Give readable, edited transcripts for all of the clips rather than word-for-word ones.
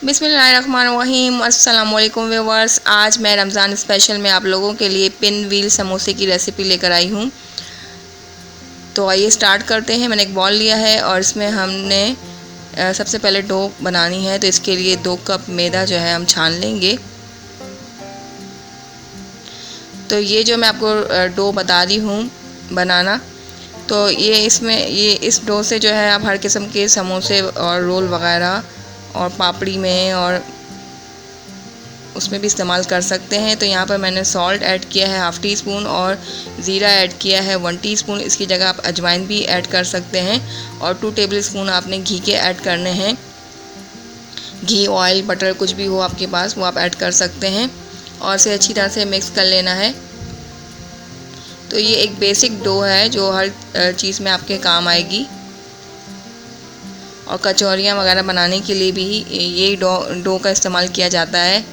बिस्मिल्लाहिर्रहमानिर्रहीम। अस्सलाम वालेकुम व्यूअर्स। आज मैं रमज़ान स्पेशल में आप लोगों के लिए पिन व्हील समोसे की रेसिपी लेकर आई हूँ। तो आइए स्टार्ट करते हैं। मैंने एक बॉल लिया है और इसमें हमने सबसे पहले डो बनानी है। तो इसके लिए 2 कप मैदा जो है हम छान लेंगे। तो ये जो मैं आपको डो बता रही हूँ बनाना, तो ये इस डो से जो है आप हर किस्म के समोसे और रोल वगैरह और पापड़ी में और उसमें भी इस्तेमाल कर सकते हैं। तो यहाँ पर मैंने सॉल्ट ऐड किया है ½ टीस्पून और ज़ीरा ऐड किया है 1 टीस्पून। इसकी जगह आप अजवाइन भी ऐड कर सकते हैं। और 2 टेबलस्पून आपने घी के ऐड करने हैं। घी, ऑयल, बटर कुछ भी हो आपके पास वो आप ऐड कर सकते हैं और इसे अच्छी तरह से मिक्स कर लेना है। तो ये एक बेसिक डो है जो हर चीज़ में आपके काम आएगी और कचौरियाँ वगैरह बनाने के लिए भी ये डो का इस्तेमाल किया जाता है।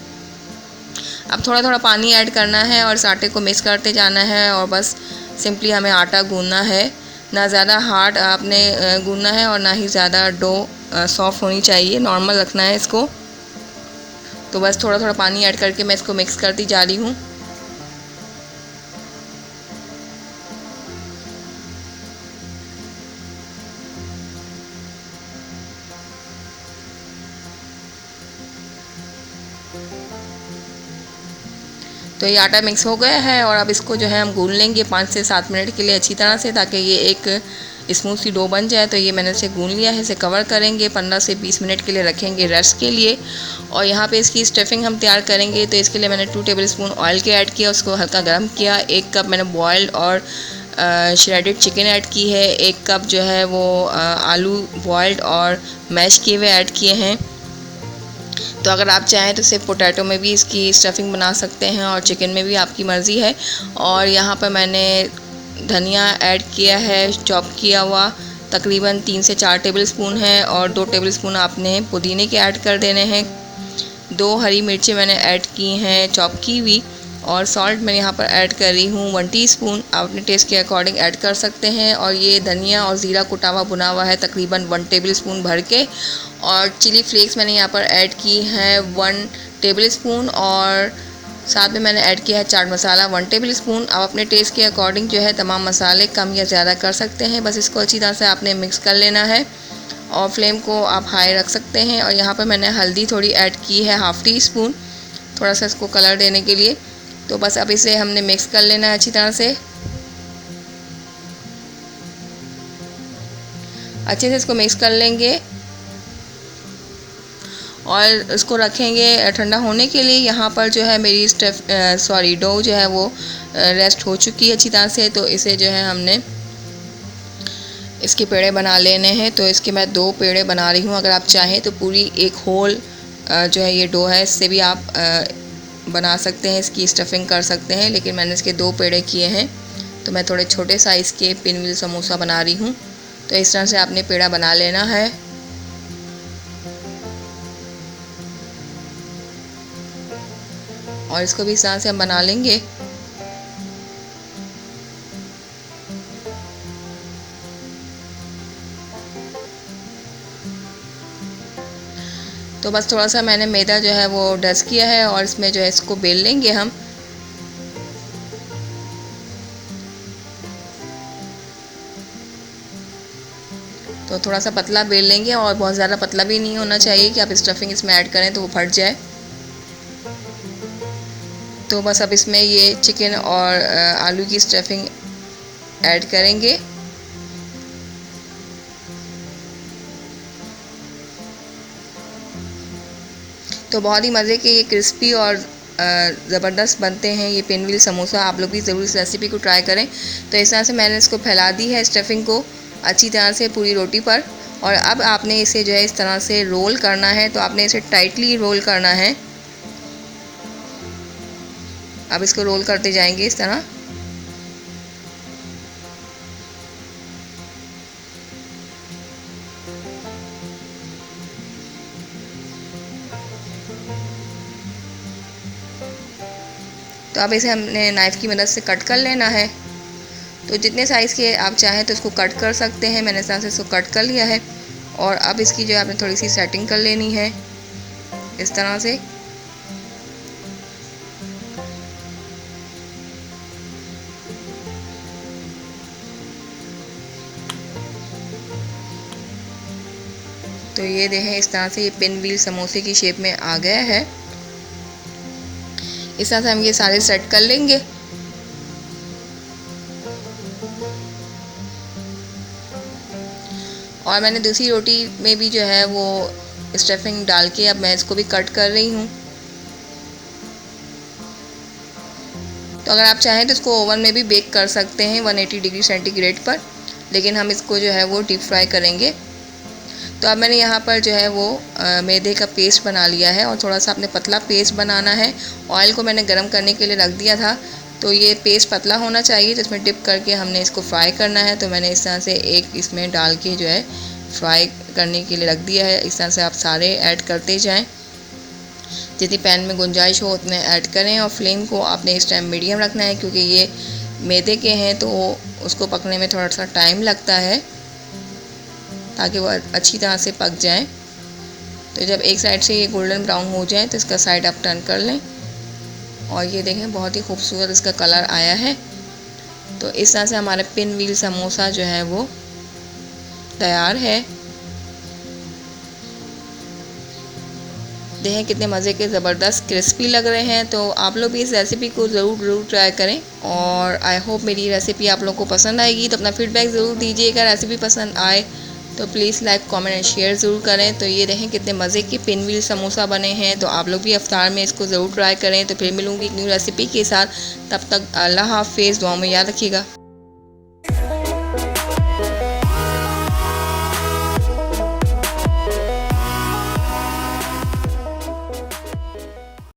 अब थोड़ा थोड़ा पानी ऐड करना है और इस आटे को मिक्स करते जाना है और बस सिंपली हमें आटा गूंदना है। ना ज़्यादा हार्ड आपने गूंदना है और ना ही ज़्यादा डो सॉफ्ट होनी चाहिए, नॉर्मल रखना है इसको। तो बस थोड़ा थोड़ा पानी ऐड करके मैं इसको मिक्स करती जा रही हूँ। तो ये आटा मिक्स हो गया है और अब इसको जो है हम गूंद लेंगे 5 से 7 मिनट के लिए अच्छी तरह से, ताकि ये एक स्मूथ सी डो बन जाए। तो ये मैंने इसे गूंद लिया है। इसे कवर करेंगे, 15 से 20 मिनट के लिए रखेंगे रेस्ट के लिए। और यहाँ पे इसकी स्टफिंग हम तैयार करेंगे। तो इसके लिए मैंने 2 टेबलस्पून ऑयल के ऐड किया, उसको हल्का गर्म किया। 1 कप मैंने बॉयल्ड और श्रेडेड चिकन ऐड की है। 1 कप जो है वो आलू बॉयल्ड और मैश किए हुए ऐड किए हैं। तो अगर आप चाहें तो सिर्फ पोटैटो में भी इसकी स्टफिंग बना सकते हैं और चिकन में भी आपकी मर्ज़ी है। और यहाँ पर मैंने धनिया ऐड किया है चॉप किया हुआ, तकरीबन 3 से 4 टेबलस्पून है और 2 टेबलस्पून आपने पुदीने के ऐड कर देने हैं। 2 हरी मिर्चें मैंने ऐड की हैं चॉप की हुई और सॉल्ट मैं यहाँ पर ऐड कर रही हूँ 1 टीस्पून। आप अपने टेस्ट के अकॉर्डिंग ऐड कर सकते हैं। और ये धनिया और ज़ीरा कुटा हुआ भुना हुआ है तकरीबन 1 टेबलस्पून भर के। और चिली फ्लेक्स मैंने यहाँ पर ऐड की है 1 टेबलस्पून और साथ में मैंने ऐड किया है चाट मसाला 1 टेबलस्पून। आप अपने टेस्ट के अकॉर्डिंग जो है तमाम मसाले कम या ज़्यादा कर सकते हैं। बस इसको अच्छी तरह से आपने मिक्स कर लेना है और फ्लेम को आप हाई रख सकते हैं। और यहाँ पर मैंने हल्दी थोड़ी ऐड की है ½ टीस्पून, थोड़ा सा इसको कलर देने के लिए। तो बस अब इसे हमने मिक्स कर लेना है अच्छी तरह से। अच्छे से इसको मिक्स कर लेंगे और इसको रखेंगे ठंडा होने के लिए। यहाँ पर जो है मेरी डो जो है वो रेस्ट हो चुकी है अच्छी तरह से। तो इसे जो है हमने इसके पेड़े बना लेने हैं। तो इसके मैं 2 पेड़े बना रही हूँ। अगर आप चाहें तो पूरी एक होल जो है ये डो है, इससे भी आप बना सकते हैं, इसकी स्टफिंग कर सकते हैं। लेकिन मैंने इसके 2 पेड़े किए हैं। तो मैं थोड़े छोटे साइज़ के पिन व्हील समोसा बना रही हूँ। तो इस तरह से आपने पेड़ा बना लेना है। और इसको भी इस तरह से हम बना लेंगे। तो बस थोड़ा सा मैंने मैदा जो है वो डस्ट किया है और इसमें जो है इसको बेल लेंगे हम। तो थोड़ा सा पतला बेल लेंगे और बहुत ज़्यादा पतला भी नहीं होना चाहिए कि आप स्टफिंग इसमें ऐड करें तो वो फट जाए। तो बस अब इसमें ये चिकन और आलू की स्टफिंग ऐड करेंगे। तो बहुत ही मज़े के ये क्रिस्पी और ज़बरदस्त बनते हैं ये पिन व्हील समोसा। आप लोग भी ज़रूर इस रेसिपी को ट्राई करें। तो इस तरह से मैंने इसको फैला दी है स्टफिंग को अच्छी तरह से पूरी रोटी पर। और अब आपने इसे जो है इस तरह से रोल करना है। तो आपने इसे टाइटली रोल करना है। अब इसको रोल करते जाएंगे इस तरह। तो अब इसे हमने नाइफ़ की मदद से कट कर लेना है। तो जितने साइज़ के आप चाहें तो इसको कट कर सकते हैं। मैंने इस तरह से इसको कट कर लिया है। और अब इसकी जो है आपने थोड़ी सी सेटिंग कर लेनी है। इस तरह से। तो ये देखें इस तरह से ये पिन व्हील समोसे की शेप में आ गया है। इस तरह से हम ये सारे सेट कर लेंगे। और मैंने दूसरी रोटी में भी जो है वो स्टफिंग डाल के अब मैं इसको भी कट कर रही हूँ। तो अगर आप चाहें तो इसको ओवन में भी बेक कर सकते हैं 180 डिग्री सेंटीग्रेड पर, लेकिन हम इसको जो है वो डीप फ्राई करेंगे। तो अब मैंने यहाँ पर जो है वो मैदे का पेस्ट बना लिया है और थोड़ा सा अपने पतला पेस्ट बनाना है। ऑयल को मैंने गरम करने के लिए रख दिया था, तो ये पेस्ट पतला होना चाहिए, तो इसमें डिप करके हमने इसको फ्राई करना है। तो मैंने इस तरह से एक इसमें डाल के जो है फ्राई करने के लिए रख दिया है। इस तरह से आप सारे ऐड करते जाएं, जितनी पैन में गुंजाइश हो उतने ऐड करें। और फ्लेम को आपने इस टाइम मीडियम रखना है, क्योंकि ये मैदे के हैं तो उसको पकने में थोड़ा सा टाइम लगता है, ताकि वो अच्छी तरह से पक जाए। तो जब एक साइड से ये गोल्डन ब्राउन हो जाए तो इसका साइड आप टर्न कर लें। और ये देखें बहुत ही खूबसूरत इसका कलर आया है। तो इस तरह से हमारा पिन व्हील समोसा जो है वो तैयार है। देखें कितने मज़े के ज़बरदस्त क्रिस्पी लग रहे हैं। तो आप लोग भी इस रेसिपी को ज़रूर ट्राई करें और आई होप मेरी रेसिपी आप लोग को पसंद आएगी। तो अपना फीडबैक ज़रूर दीजिएगा। रेसिपी पसंद आए तो please like comment and share ज़रूर करें। तो ये देखें कितने मज़े के पिन व्हील समोसा बने हैं। तो आप लोग भी इफ्तार में इसको ज़रूर ट्राई करें। तो फिर मिलूँगी एक न्यू रेसिपी के साथ, तब तक अल्लाह हाफ़िज़, दुआ में याद रखिएगा।